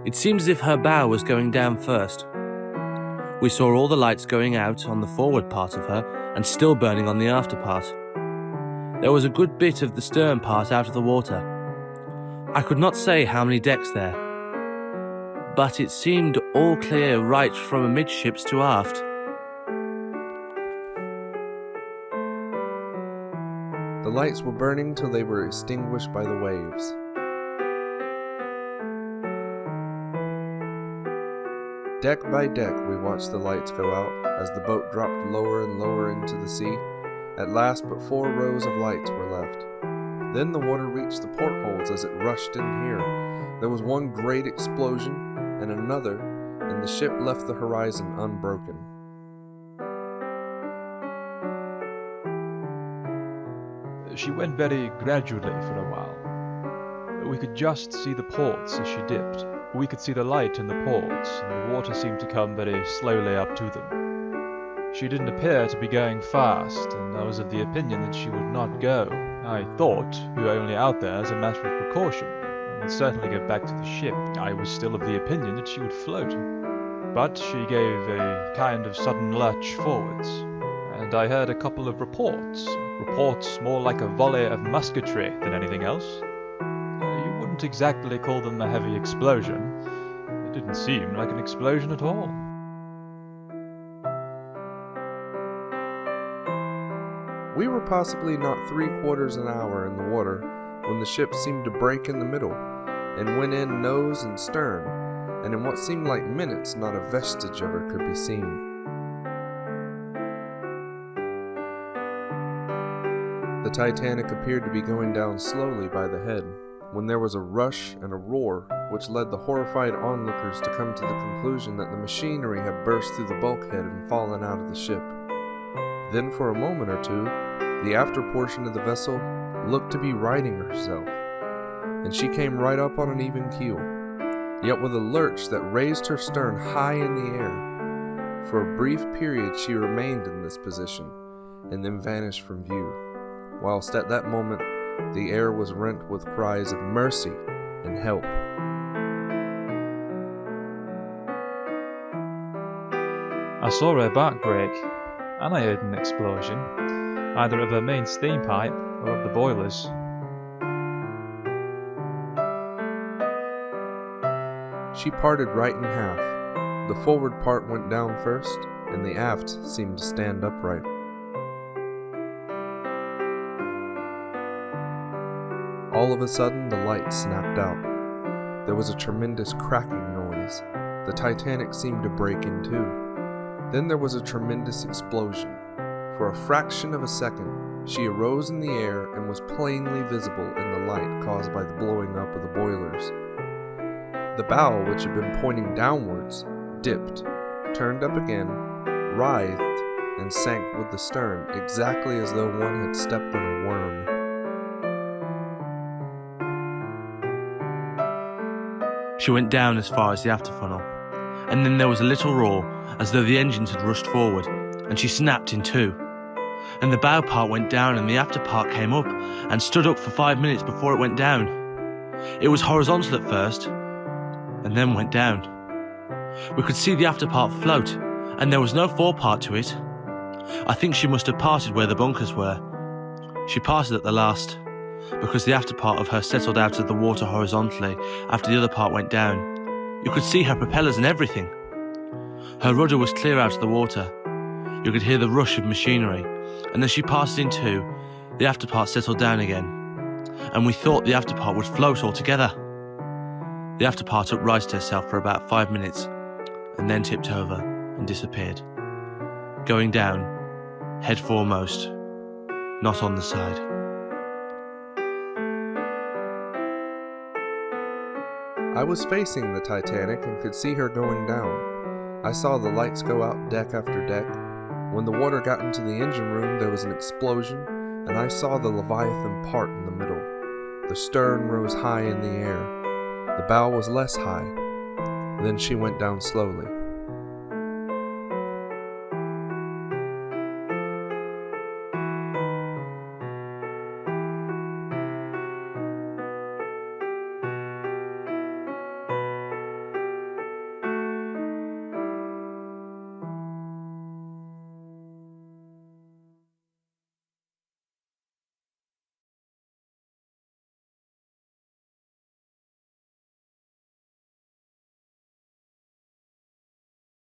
It seemed as if her bow was going down first. We saw all the lights going out on the forward part of her and still burning on the after part. There was a good bit of the stern part out of the water. I could not say how many decks there, but it seemed all clear right from amidships to aft. The lights were burning till they were extinguished by the waves. Deck by deck we watched the lights go out as the boat dropped lower and lower into the sea. At last but 4 rows of lights were left. Then the water reached the portholes as it rushed in here. There was one great explosion and another, and the ship left the horizon unbroken. She went very gradually for a while. We could just see the ports as she dipped. We could see the light in the ports, and the water seemed to come very slowly up to them. She didn't appear to be going fast, and I was of the opinion that she would not go. I thought we were only out there as a matter of precaution, and would certainly go back to the ship. I was still of the opinion that she would float. But she gave a kind of sudden lurch forwards, and I heard a couple of reports more like a volley of musketry than anything else. You wouldn't exactly call them a heavy explosion. It didn't seem like an explosion at all. We were possibly not 3/4 an hour in the water when the ship seemed to break in the middle and went in nose and stern, and in what seemed like minutes not a vestige of her could be seen. The Titanic appeared to be going down slowly by the head, when there was a rush and a roar which led the horrified onlookers to come to the conclusion that the machinery had burst through the bulkhead and fallen out of the ship. Then for a moment or two, the after portion of the vessel looked to be righting herself, and she came right up on an even keel, yet with a lurch that raised her stern high in the air. For a brief period she remained in this position, and then vanished from view, whilst at that moment the air was rent with cries of mercy and help. I saw her back break, and I heard an explosion, either of her main steam pipe or of the boilers. She parted right in half. The forward part went down first, and the aft seemed to stand upright. All of a sudden, the light snapped out. There was a tremendous cracking noise. The Titanic seemed to break in two. Then there was a tremendous explosion. For a fraction of a second, she arose in the air and was plainly visible in the light caused by the blowing up of the boilers. The bow, which had been pointing downwards, dipped, turned up again, writhed, and sank with the stern, exactly as though one had stepped on a worm. She went down as far as the after funnel, and then there was a little roar as though the engines had rushed forward, and she snapped in two. And the bow part went down and the after part came up and stood up for 5 minutes before it went down. It was horizontal at first, and then went down. We could see the after part float, and there was no forepart to it. I think she must have parted where the bunkers were. She parted at the last, because the after part of her settled out of the water horizontally after the other part went down. You could see her propellers and everything. Her rudder was clear out of the water. You could hear the rush of machinery, and as she parted in two, the after part settled down again, and we thought the after part would float altogether. The after part uprighted herself for about 5 minutes, and then tipped over and disappeared, going down, head foremost, not on the side. I was facing the Titanic and could see her going down. I saw the lights go out deck after deck. When the water got into the engine room, there was an explosion, and I saw the Leviathan part in the middle. The stern rose high in the air. The bow was less high. Then she went down slowly.